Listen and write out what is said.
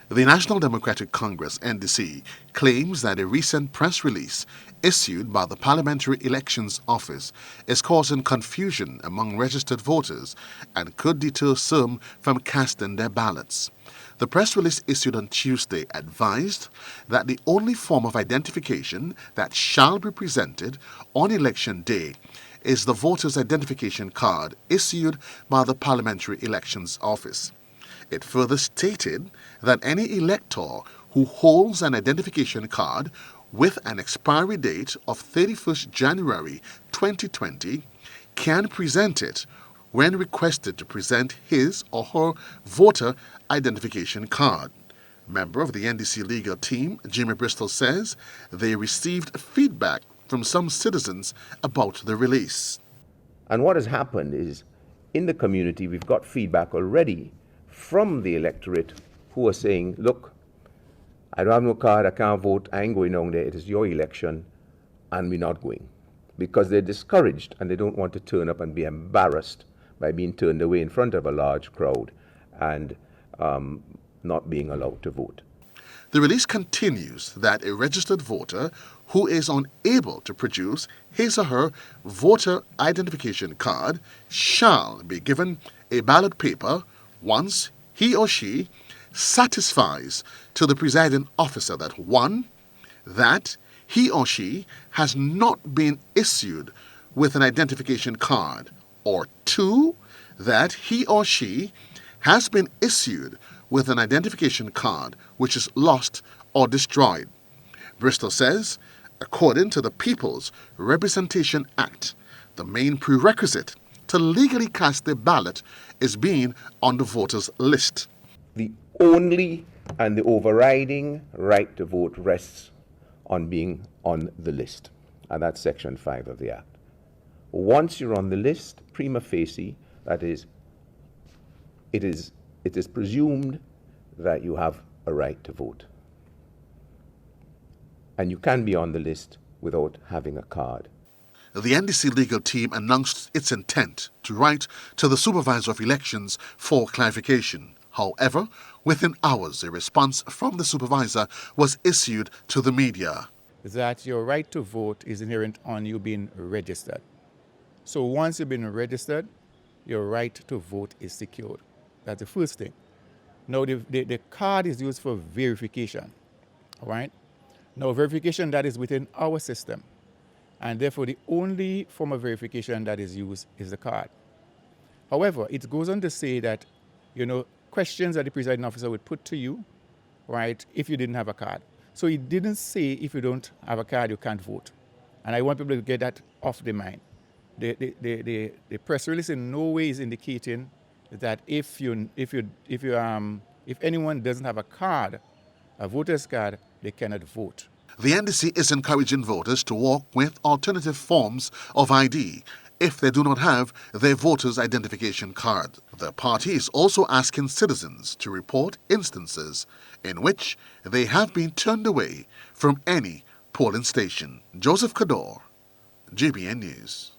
The National Democratic Congress (NDC) claims that a recent press release issued by the Parliamentary Elections Office is causing confusion among registered voters and could deter some from casting their ballots. The press release issued on Tuesday advised that the only form of identification that shall be presented on election day is the voter's identification card issued by the Parliamentary Elections Office. It further stated that any elector who holds an identification card with an expiry date of 31st January 2020 can present it when requested to present his or her voter identification card. Member of the NDC legal team, Jimmy Bristol, says they received feedback from some citizens about the release. And what has happened is, in the community, we've got feedback already from the electorate who are saying, look, I don't have no card, I can't vote, I ain't going down there, it is your election, and we're not going. Because they're discouraged and they don't want to turn up and be embarrassed by being turned away in front of a large crowd and not being allowed to vote. The release continues that a registered voter who is unable to produce his or her voter identification card shall be given a ballot paper once he or she satisfies to the presiding officer that 1. That he or she has not been issued with an identification card, or 2. That he or she has been issued with an identification card which is lost or destroyed. Bristol says, according to the People's Representation Act, the main prerequisite to legally cast a ballot is being on the voters' list. The only and the overriding right to vote rests on being on the list, and that's Section 5 of the Act. Once you're on the list, prima facie, that is, it is presumed that you have a right to vote. And you can be on the list without having a card. The NDC legal team announced its intent to write to the Supervisor of Elections for clarification. However, within hours, a response from the supervisor was issued to the media. That your right to vote is inherent on you being registered. So once you've been registered, your right to vote is secured. That's the first thing. Now, the card is used for verification, all right? Now, verification that is within our system, and therefore the only form of verification that is used is the card. However, it goes on to say that, questions that the presiding officer would put to you, right, if you didn't have a card. So it didn't say if you don't have a card, you can't vote. And I want people to get that off their mind. The press release in no way is indicating that if anyone doesn't have a card, a voter's card, they cannot vote. The NDC is encouraging voters to walk with alternative forms of ID if they do not have their voter's identification card. The party is also asking citizens to report instances in which they have been turned away from any polling station. Joseph Kador, GBN News.